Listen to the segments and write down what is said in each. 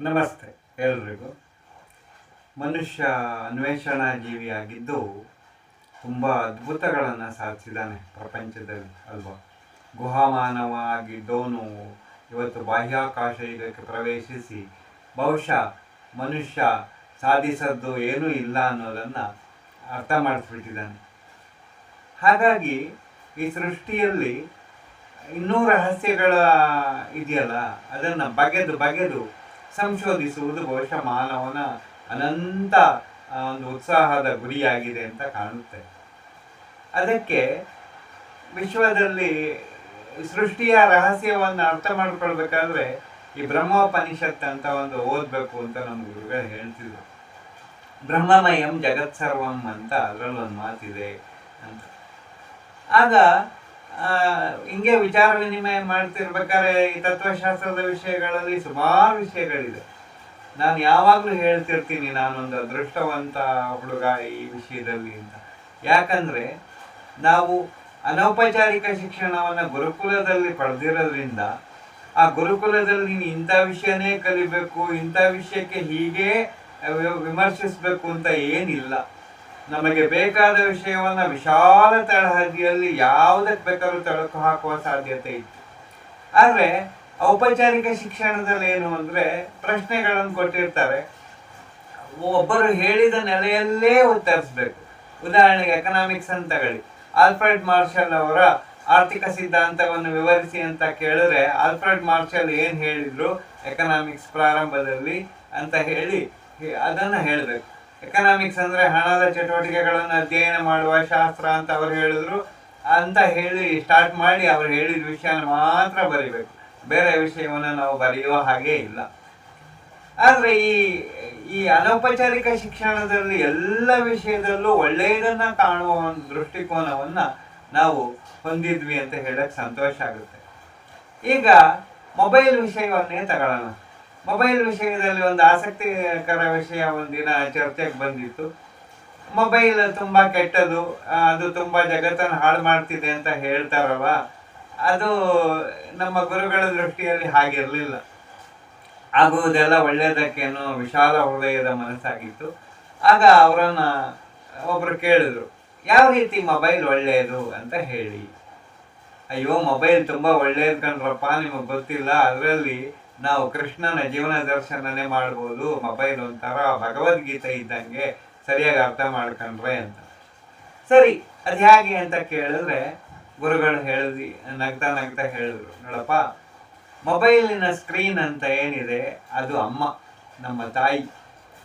ನಮಸ್ತೆ ಎಲ್ರಿಗೂ. ಮನುಷ್ಯ ಅನ್ವೇಷಣಾ ಜೀವಿಯಾಗಿದ್ದು ತುಂಬ ಅದ್ಭುತಗಳನ್ನು ಸಾಧಿಸಿದ್ದಾನೆ ಪ್ರಪಂಚದಲ್ಲಿ ಅಲ್ವಾ. ಗುಹಾಮಾನವ ಆಗಿದ್ದವನು ಇವತ್ತು ಬಾಹ್ಯಾಕಾಶ ಯುಗಕ್ಕೆ ಪ್ರವೇಶಿಸಿ ಬಹುಶಃ ಮನುಷ್ಯ ಸಾಧಿಸದ್ದು ಏನೂ ಇಲ್ಲ ಅನ್ನೋದನ್ನು ಅರ್ಥ ಮಾಡಿಸ್ಬಿಟ್ಟಿದ್ದಾನೆ. ಹಾಗಾಗಿ ಈ ಸೃಷ್ಟಿಯಲ್ಲಿ ಇನ್ನೂ ರಹಸ್ಯಗಳ ಇದೆಯಲ್ಲ, ಅದನ್ನು ಬಗೆದು ಸಂಶೋಧಿಸುವುದು ಬಹುಶಃ ಮಾನವನ ಅನಂತ ಒಂದು ಉತ್ಸಾಹದ ಗುರಿಯಾಗಿದೆ ಅಂತ ಕಾಣುತ್ತೆ. ಅದಕ್ಕೆ ವಿಶ್ವದಲ್ಲಿ ಸೃಷ್ಟಿಯ ರಹಸ್ಯವನ್ನು ಅರ್ಥ ಮಾಡ್ಕೊಳ್ಬೇಕಾದ್ರೆ ಈ ಬ್ರಹ್ಮೋಪನಿಷತ್ ಅಂತ ಒಂದು ಓದಬೇಕು ಅಂತ ನಮ್ಮ ಗುರುಗಳು ಹೇಳ್ತಿದ್ರು. ಬ್ರಹ್ಮಮಯಂ ಜಗತ್ ಸರ್ವಂ ಅಂತ ಅದರಲ್ಲೊಂದು ಮಾತಿದೆ ಅಂತ. ಆಗ ಹಿಂಗೆ ವಿಚಾರ ವಿನಿಮಯ ಮಾಡ್ತಿರ್ಬೇಕಾದ್ರೆ ಈ ತತ್ವಶಾಸ್ತ್ರದ ವಿಷಯಗಳಲ್ಲಿ ಸುಮಾರು ವಿಷಯಗಳಿದೆ. ನಾನು ಯಾವಾಗಲೂ ಹೇಳ್ತಿರ್ತೀನಿ, ನಾನೊಂದು ಅದೃಷ್ಟವಂತ ಹುಡುಗ ಈ ವಿಷಯದಲ್ಲಿ ಅಂತ. ಯಾಕಂದರೆ ನಾವು ಅನೌಪಚಾರಿಕ ಶಿಕ್ಷಣವನ್ನು ಗುರುಕುಲದಲ್ಲಿ ಪಡೆದಿರೋದ್ರಿಂದ ಆ ಗುರುಕುಲದಲ್ಲಿ ನೀನು ಇಂಥ ವಿಷಯನೇ ಕಲಿಬೇಕು, ಇಂಥ ವಿಷಯಕ್ಕೆ ಹೀಗೆ ವಿಮರ್ಶಿಸಬೇಕು ಅಂತ ಏನಿಲ್ಲ. ನಮಗೆ ಬೇಕಾದ ವಿಷಯವನ್ನು ವಿಶಾಲ ತಳಹದಿಯಲ್ಲಿ ಯಾವುದಕ್ಕೆ ಬೇಕಾದ್ರೂ ತಳಕು ಹಾಕುವ ಸಾಧ್ಯತೆ ಇತ್ತು. ಆದರೆ ಔಪಚಾರಿಕ ಶಿಕ್ಷಣದಲ್ಲಿ ಏನು ಅಂದರೆ ಪ್ರಶ್ನೆಗಳನ್ನು ಕೊಟ್ಟಿರ್ತಾರೆ, ಒಬ್ಬರು ಹೇಳಿದ ನೆಲೆಯಲ್ಲೇ ಉತ್ತರಿಸಬೇಕು. ಉದಾಹರಣೆಗೆ ಎಕನಾಮಿಕ್ಸ್ ಅಂತ ತಗೊಳ್ಳಿ. ಆಲ್ಫ್ರೆಡ್ ಮಾರ್ಷಲ್ ಅವರ ಆರ್ಥಿಕ ಸಿದ್ಧಾಂತವನ್ನು ವಿವರಿಸಿ ಅಂತ ಕೇಳಿದ್ರೆ ಆಲ್ಫ್ರೆಡ್ ಮಾರ್ಷಲ್ ಏನು ಹೇಳಿದ್ರು ಎಕನಾಮಿಕ್ಸ್ ಪ್ರಾರಂಭದಲ್ಲಿ ಅಂತ ಹೇಳಿ ಅದನ್ನು ಹೇಳಬೇಕು. ಎಕನಾಮಿಕ್ಸ್ ಅಂದರೆ ಹಣದ ಚಟುವಟಿಕೆಗಳನ್ನು ಅಧ್ಯಯನ ಮಾಡುವ ಶಾಸ್ತ್ರ ಅಂತ ಅವರು ಹೇಳಿದ್ರು ಅಂತ ಹೇಳಿ ಸ್ಟಾರ್ಟ್ ಮಾಡಿ ಅವರು ಹೇಳಿದ ವಿಷಯನ ಮಾತ್ರ ಬರಿಬೇಕು. ಬೇರೆ ವಿಷಯವನ್ನು ನಾವು ಬರೆಯುವ ಹಾಗೆ ಇಲ್ಲ. ಆದರೆ ಈ ಅನೌಪಚಾರಿಕ ಶಿಕ್ಷಣದಲ್ಲಿ ಎಲ್ಲ ವಿಷಯದಲ್ಲೂ ಒಳ್ಳೆಯದನ್ನು ಕಾಣುವ ಒಂದು ದೃಷ್ಟಿಕೋನವನ್ನು ನಾವು ಹೊಂದಿದ್ವಿ ಅಂತ ಹೇಳಕ್ಕೆ ಸಂತೋಷ ಆಗುತ್ತೆ. ಈಗ ಮೊಬೈಲ್ ವಿಷಯವನ್ನೇ ತಗೊಳ್ಳೋಣ. ಮೊಬೈಲ್ ವಿಷಯದಲ್ಲಿ ಒಂದು ಆಸಕ್ತಿಕರ ವಿಷಯ ಒಂದಿನ ಚರ್ಚೆಗೆ ಬಂದಿತ್ತು. ಮೊಬೈಲ್ ತುಂಬ ಕೆಟ್ಟದು, ಅದು ತುಂಬ ಜಗತ್ತನ್ನು ಹಾಳು ಮಾಡ್ತಿದೆ ಅಂತ ಹೇಳ್ತಾರಲ್ವ, ಅದು ನಮ್ಮ ಗುರುಗಳ ದೃಷ್ಟಿಯಲ್ಲಿ ಹಾಗಿರಲಿಲ್ಲ. ಆಗುವುದೆಲ್ಲ ಒಳ್ಳೆಯದಕ್ಕೇನೋ ವಿಶಾಲ ಹೃದಯದ ಮನಸ್ಸಾಗಿತ್ತು. ಆಗ ಅವರನ್ನು ಒಬ್ಬರು ಕೇಳಿದ್ರು, ಯಾವ ರೀತಿ ಮೊಬೈಲ್ ಒಳ್ಳೆಯದು ಅಂತ ಹೇಳಿ. ಅಯ್ಯೋ, ಮೊಬೈಲ್ ತುಂಬ ಒಳ್ಳೆಯದು ಕಣ್ರಪ್ಪ, ನಿಮಗೆ ಗೊತ್ತಿಲ್ಲ, ಅದರಲ್ಲಿ ನಾವು ಕೃಷ್ಣನ ಜೀವನ ದರ್ಶನನೇ ಮಾಡ್ಬೋದು. ಮೊಬೈಲ್ ಒಂಥರ ಭಗವದ್ಗೀತೆ ಇದ್ದಂಗೆ, ಸರಿಯಾಗಿ ಅರ್ಥ ಮಾಡ್ಕೊಂಡ್ರೆ ಅಂತ. ಸರಿ, ಅದು ಹೇಗೆ ಅಂತ ಕೇಳಿದ್ರೆ ಗುರುಗಳು ನಗ್ತಾ ಹೇಳಿದ್ರು, ನೋಡಪ್ಪ, ಮೊಬೈಲಿನ ಸ್ಕ್ರೀನ್ ಅಂತ ಏನಿದೆ ಅದು ಅಮ್ಮ, ನಮ್ಮ ತಾಯಿ.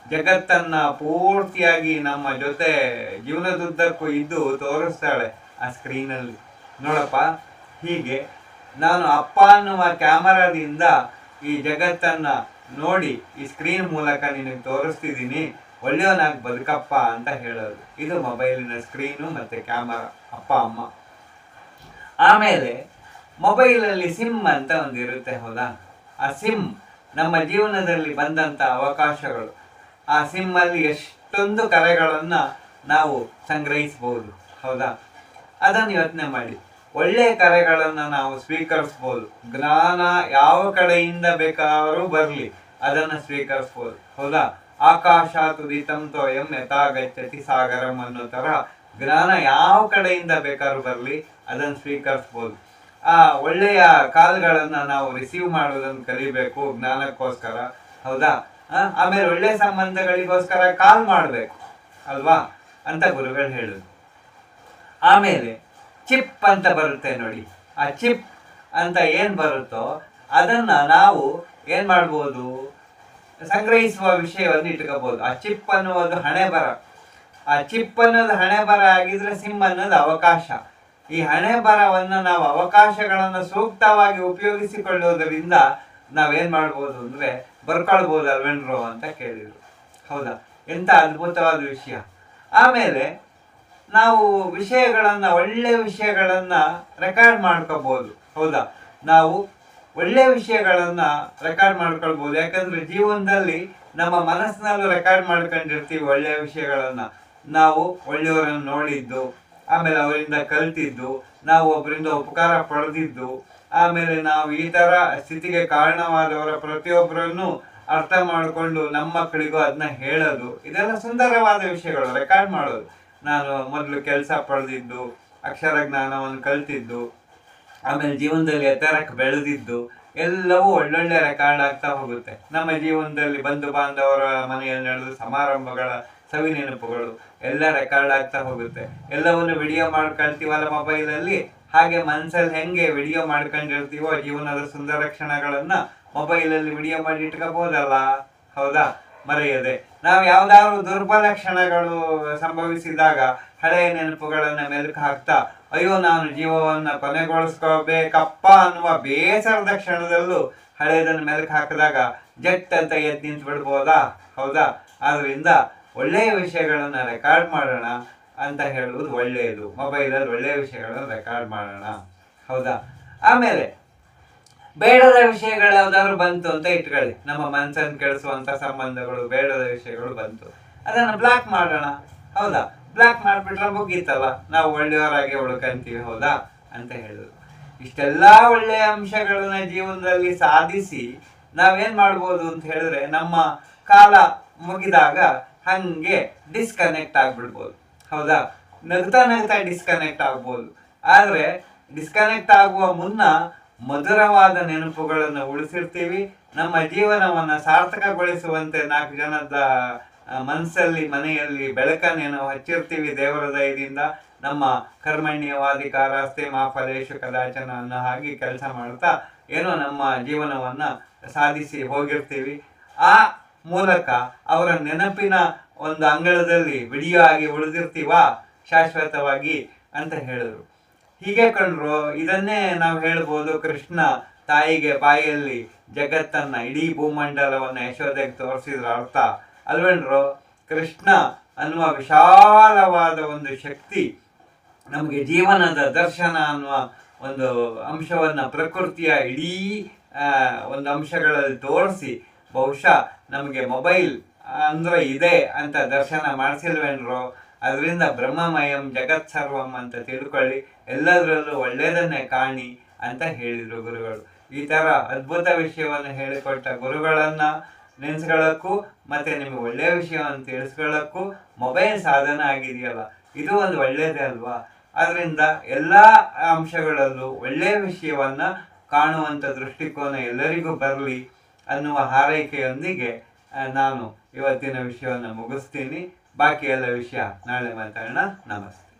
ಜಗತ್ತನ್ನು ಪೂರ್ತಿಯಾಗಿ ನಮ್ಮ ಜೊತೆ ಜೀವನದುದ್ದಕ್ಕೂ ಇದ್ದು ತೋರಿಸ್ತಾಳೆ ಆ ಸ್ಕ್ರೀನಲ್ಲಿ. ನೋಡಪ್ಪ, ಹೀಗೆ ನಾನು ಅಪ್ಪ ಅನ್ನುವ ಕ್ಯಾಮರಾದಿಂದ ಈ ಜಗತ್ತನ್ನು ನೋಡಿ ಈ ಸ್ಕ್ರೀನ್ ಮೂಲಕ ನಿನಗೆ ತೋರಿಸ್ತಿದ್ದೀನಿ, ಒಳ್ಳೆಯವನಾಗಿ ಬದುಕಪ್ಪ ಅಂತ ಹೇಳೋದು. ಇದು ಮೊಬೈಲಿನ ಸ್ಕ್ರೀನು ಮತ್ತು ಕ್ಯಾಮರಾ, ಅಪ್ಪ ಅಮ್ಮ. ಆಮೇಲೆ ಮೊಬೈಲಲ್ಲಿ ಸಿಮ್ ಅಂತ ಒಂದಿರುತ್ತೆ, ಹೌದಾ? ಆ ಸಿಮ್ ನಮ್ಮ ಜೀವನದಲ್ಲಿ ಬಂದಂಥ ಅವಕಾಶಗಳು. ಆ ಸಿಮ್ಮಲ್ಲಿ ಎಷ್ಟೊಂದು ಕರೆಗಳನ್ನು ನಾವು ಸಂಗ್ರಹಿಸ್ಬೋದು, ಹೌದಾ? ಅದನ್ನು ಯೋಚನೆ ಮಾಡಿ. ಒಳ್ಳೆಯ ಕರೆಗಳನ್ನು ನಾವು ಸ್ವೀಕರಿಸ್ಬೋದು. ಜ್ಞಾನ ಯಾವ ಕಡೆಯಿಂದ ಬೇಕಾದರೂ ಬರಲಿ, ಅದನ್ನು ಸ್ವೀಕರಿಸ್ಬೋದು, ಹೌದಾ? ಆಕಾಶಾತ್ ಉದಿತಂ ತೋಯಂ ಯಥಾ ಗಚ್ಚತಿ ಸಾಗರಂ ಅನ್ನೋ ಥರ ಜ್ಞಾನ ಯಾವ ಕಡೆಯಿಂದ ಬೇಕಾದ್ರೂ ಬರಲಿ, ಅದನ್ನು ಸ್ವೀಕರಿಸ್ಬೋದು. ಆ ಒಳ್ಳೆಯ ಕಾಲ್ಗಳನ್ನು ನಾವು ರಿಸೀವ್ ಮಾಡೋದನ್ನು ಕಲಿಬೇಕು ಜ್ಞಾನಕ್ಕೋಸ್ಕರ, ಹೌದಾ? ಆಮೇಲೆ ಒಳ್ಳೆಯ ಸಂಬಂಧಗಳಿಗೋಸ್ಕರ ಕಾಲ್ ಮಾಡಬೇಕು ಅಲ್ವಾ ಅಂತ ಗುರುಗಳು ಹೇಳೋದು. ಆಮೇಲೆ ಚಿಪ್ ಅಂತ ಬರುತ್ತೆ ನೋಡಿ. ಆ ಚಿಪ್ ಅಂತ ಏನು ಬರುತ್ತೋ ಅದನ್ನು ನಾವು ಏನು ಮಾಡ್ಬೋದು, ಸಂಗ್ರಹಿಸುವ ವಿಷಯವನ್ನು ಇಟ್ಕೋಬೋದು. ಆ ಚಿಪ್ ಅನ್ನೋದು ಹಣೆ ಬರ. ಆ ಚಿಪ್ ಅನ್ನೋದು ಹಣೆ ಬರ ಆಗಿದ್ರೆ ಸಿಮ್ ಅನ್ನೋದು ಅವಕಾಶ. ಈ ಹಣೆ ಬರವನ್ನು ನಾವು ಅವಕಾಶಗಳನ್ನು ಸೂಕ್ತವಾಗಿ ಉಪಯೋಗಿಸಿಕೊಳ್ಳೋದರಿಂದ ನಾವೇನು ಮಾಡ್ಬೋದು ಅಂದರೆ ಬರ್ಕೊಳ್ಬೋದು ಅಲ್ವೇನ್ರೋ ಅಂತ ಕೇಳಿದರು, ಹೌದಾ? ಎಂಥ ಅದ್ಭುತವಾದ ವಿಷಯ. ಆಮೇಲೆ ನಾವು ವಿಷಯಗಳನ್ನು, ಒಳ್ಳೆಯ ವಿಷಯಗಳನ್ನು ರೆಕಾರ್ಡ್ ಮಾಡ್ಕೋಬೋದು, ಹೌದಾ? ನಾವು ಒಳ್ಳೆಯ ವಿಷಯಗಳನ್ನು ರೆಕಾರ್ಡ್ ಮಾಡ್ಕೊಳ್ಬೋದು. ಯಾಕಂದರೆ ಜೀವನದಲ್ಲಿ ನಮ್ಮ ಮನಸ್ಸಿನಲ್ಲೂ ರೆಕಾರ್ಡ್ ಮಾಡ್ಕೊಂಡಿರ್ತೀವಿ ಒಳ್ಳೆಯ ವಿಷಯಗಳನ್ನು. ನಾವು ಒಳ್ಳೆಯವರನ್ನು ನೋಡಿದ್ದು, ಆಮೇಲೆ ಅವರಿಂದ ಕಲ್ತಿದ್ದು, ನಾವು ಒಬ್ಬರಿಂದ ಉಪಕಾರ ಪಡೆದಿದ್ದು, ಆಮೇಲೆ ನಾವು ಈ ಥರ ಸ್ಥಿತಿಗೆ ಕಾರಣವಾದವರ ಪ್ರತಿಯೊಬ್ಬರನ್ನು ಅರ್ಥ ಮಾಡಿಕೊಂಡು ನಮ್ಮ ಮಕ್ಕಳಿಗೂ ಅದನ್ನ ಹೇಳೋದು, ಇದೆಲ್ಲ ಸುಂದರವಾದ ವಿಷಯಗಳು. ರೆಕಾರ್ಡ್ ಮಾಡೋದು, ನಾನು ಮೊದಲು ಕೆಲಸ ಪಡೆದಿದ್ದು, ಅಕ್ಷರ ಜ್ಞಾನವನ್ನು ಕಲ್ತಿದ್ದು, ಆಮೇಲೆ ಜೀವನದಲ್ಲಿ ಎತ್ತರಕ್ಕೆ ಬೆಳೆದಿದ್ದು ಎಲ್ಲವೂ ಒಳ್ಳೊಳ್ಳೆ ರೆಕಾರ್ಡ್ ಆಗ್ತಾ ಹೋಗುತ್ತೆ. ನಮ್ಮ ಜೀವನದಲ್ಲಿ ಬಂಧು ಬಾಂಧವರ ಮನೆಯಲ್ಲಿ ನಡೆದ ಸಮಾರಂಭಗಳ ಸವಿ ನೆನಪುಗಳು ಎಲ್ಲ ರೆಕಾರ್ಡ್ ಆಗ್ತಾ ಹೋಗುತ್ತೆ. ಎಲ್ಲವನ್ನು ವಿಡಿಯೋ ಮಾಡ್ಕೊಳ್ತೀವಲ್ಲ ಮೊಬೈಲಲ್ಲಿ, ಹಾಗೆ ಮನಸ್ಸಲ್ಲಿ ಹೆಂಗೆ ವಿಡಿಯೋ ಮಾಡ್ಕೊಂಡಿರ್ತೀವೋ ಜೀವನದ ಸುಂದರ ಕ್ಷಣಗಳನ್ನ ಮೊಬೈಲಲ್ಲಿ ವಿಡಿಯೋ ಮಾಡಿ ಇಟ್ಕೋಬಹುದಲ್ಲ, ಹೌದಾ? ಮರೆಯದೆ ನಾವು ಯಾವ್ದಾದ್ರು ದುರ್ಬಲ ಕ್ಷಣಗಳು ಸಂಭವಿಸಿದಾಗ ಹಳೆಯ ನೆನಪುಗಳನ್ನ ಮೆಲುಕು ಹಾಕ್ತಾ, ಅಯ್ಯೋ ನಾನು ಜೀವವನ್ನ ಕೊನೆಗೊಳಿಸ್ಕೋಬೇಕಪ್ಪ ಅನ್ನುವ ಬೇಸರದ ಕ್ಷಣದಲ್ಲೂ ಹಳೆಯದನ್ನು ಮೆಲುಕು ಹಾಕಿದಾಗ ಜಟ್ ಅಂತ ಎದ್ದು ನಿಂತು ಬಿಡ್ಬೋದಾ, ಹೌದಾ? ಆದ್ರಿಂದ ಒಳ್ಳೆಯ ವಿಷಯಗಳನ್ನ ರೆಕಾರ್ಡ್ ಮಾಡೋಣ ಅಂತ ಹೇಳುವುದು ಒಳ್ಳೆಯದು. ಮೊಬೈಲಲ್ಲಿ ಒಳ್ಳೆಯ ವಿಷಯಗಳನ್ನು ರೆಕಾರ್ಡ್ ಮಾಡೋಣ, ಹೌದಾ? ಆಮೇಲೆ ಬೇಡದ ವಿಷಯಗಳು ಯಾವ್ದಾದ್ರು ಬಂತು ಅಂತ ಇಟ್ಕೊಳ್ಳಿ, ನಮ್ಮ ಮನಸ್ಸನ್ನು ಕೆಡಿಸುವಂತ ಸಂಬಂಧಗಳು, ಬೇಡದ ವಿಷಯಗಳು ಬಂತು, ಅದನ್ನ ಬ್ಲಾಕ್ ಮಾಡೋಣ, ಹೌದಾ? ಬ್ಲಾಕ್ ಮಾಡಿಬಿಟ್ರೆ ಮುಗೀತಲ್ಲ, ನಾವು ಒಳ್ಳೆಯವರಾಗಿ ಉಳ್ಕೊಂತೀವಿ, ಹೌದಾ ಅಂತ ಹೇಳುದು. ಇಷ್ಟೆಲ್ಲಾ ಒಳ್ಳೆಯ ಅಂಶಗಳನ್ನ ಜೀವನದಲ್ಲಿ ಸಾಧಿಸಿ ನಾವೇನ್ ಮಾಡ್ಬೋದು ಅಂತ ಹೇಳಿದ್ರೆ, ನಮ್ಮ ಕಾಲ ಮುಗಿದಾಗ ಹಂಗೆ ಡಿಸ್ಕನೆಕ್ಟ್ ಆಗ್ಬಿಡ್ಬೋದು, ಹೌದಾ? ನಗ್ತಾ ನಗ್ತಾ ಡಿಸ್ಕನೆಕ್ಟ್ ಆಗ್ಬೋದು. ಆದ್ರೆ ಡಿಸ್ಕನೆಕ್ಟ್ ಆಗುವ ಮುನ್ನ ಮಧುರವಾದ ನೆನಪುಗಳನ್ನು ಉಳಿಸಿರ್ತೀವಿ. ನಮ್ಮ ಜೀವನವನ್ನ ಸಾರ್ಥಕಗೊಳಿಸುವಂತೆ 4 ಜನದ ಮನಸ್ಸಲ್ಲಿ, ಮನೆಯಲ್ಲಿ ಬೆಳಕನ್ನೇನೋ ಹಚ್ಚಿರ್ತೀವಿ ದೇವರ ದಯದಿಂದ. ನಮ್ಮ ಕರ್ಮಣ್ಯವಾಧಿಕಾರಸ್ತೆ ಮಾ ಫಲೇಶು ಕದಾಚನ ಅನ್ನೋ ಹಾಗೆ ಕೆಲಸ ಮಾಡ್ತಾ ಏನೋ ನಮ್ಮ ಜೀವನವನ್ನ ಸಾಧಿಸಿ ಹೋಗಿರ್ತೀವಿ. ಆ ಮೂಲಕ ಅವರ ನೆನಪಿನ ಒಂದು ಅಂಗಳದಲ್ಲಿ ವಿಡಿಯೋ ಆಗಿ ಉಳಿದಿರ್ತೀವ ಶಾಶ್ವತವಾಗಿ ಅಂತ ಹೇಳಿದ್ರು. ಹೀಗೆ ಕಂಡ್ರು, ಇದನ್ನೇ ನಾವು ಹೇಳ್ಬೋದು, ಕೃಷ್ಣ ತಾಯಿಗೆ ಬಾಯಲ್ಲಿ ಜಗತ್ತನ್ನ, ಇಡೀ ಭೂಮಂಡಲವನ್ನ ಯಶೋದೆಗೆ ತೋರಿಸಿದ್ರ ಅರ್ಥ ಅಲ್ವೇನ್ರು? ಕೃಷ್ಣ ಅನ್ನುವ ವಿಶಾಲವಾದ ಒಂದು ಶಕ್ತಿ ನಮಗೆ ಜೀವನದ ದರ್ಶನ ಅನ್ನುವ ಒಂದು ಅಂಶವನ್ನ ಪ್ರಕೃತಿಯ ಇಡೀ ಒಂದು ಅಂಶಗಳಲ್ಲಿ ತೋರಿಸಿ ಬಹುಶಃ ನಮಗೆ ಮೊಬೈಲ್ ಅಂದ್ರೆ ಇದೆ ಅಂತ ದರ್ಶನ ಮಾಡಿಸಿಲ್ವೇನ್ರು? ಅದರಿಂದ ಬ್ರಹ್ಮಮಯಂ ಜಗತ್ ಸರ್ವಂ ಅಂತ ತಿಳ್ಕೊಳ್ಳಿ, ಎಲ್ಲದರಲ್ಲೂ ಒಳ್ಳೆಯದನ್ನೇ ಕಾಣಿ ಅಂತ ಹೇಳಿದ್ರು ಗುರುಗಳು. ಈ ತರ ಅದ್ಭುತ ವಿಷಯವನ್ನು ಹೇಳಿಕೊಟ್ಟ ಗುರುಗಳನ್ನ ನೆನೆಸ್ಕೊಳ್ಳಕ್ಕೂ ಮತ್ತೆ ನಿಮಗೆ ಒಳ್ಳೆಯ ವಿಷಯವನ್ನು ತಿಳಿಸ್ಕೊಳ್ಳಕ್ಕೂ ಮೊಬೈಲ್ ಸಾಧನ ಆಗಿದೆಯಲ್ಲ, ಇದು ಒಂದು ಒಳ್ಳೆಯದೇ ಅಲ್ವಾ? ಅದರಿಂದ ಎಲ್ಲಾ ಅಂಶಗಳಲ್ಲೂ ಒಳ್ಳೆಯ ವಿಷಯವನ್ನ ಕಾಣುವಂತ ದೃಷ್ಟಿಕೋನ ಎಲ್ಲರಿಗೂ ಬರಲಿ ಅನ್ನುವ ಹಾರೈಕೆಯೊಂದಿಗೆ ನಾನು ಇವತ್ತಿನ ವಿಷಯವನ್ನು ಮುಗಿಸ್ತೀನಿ. ಬಾಕಿ ಎಲ್ಲ ವಿಷಯ ನಾಳೆ ಮಾತಾಡೋಣ. ನಮಸ್ತೆ.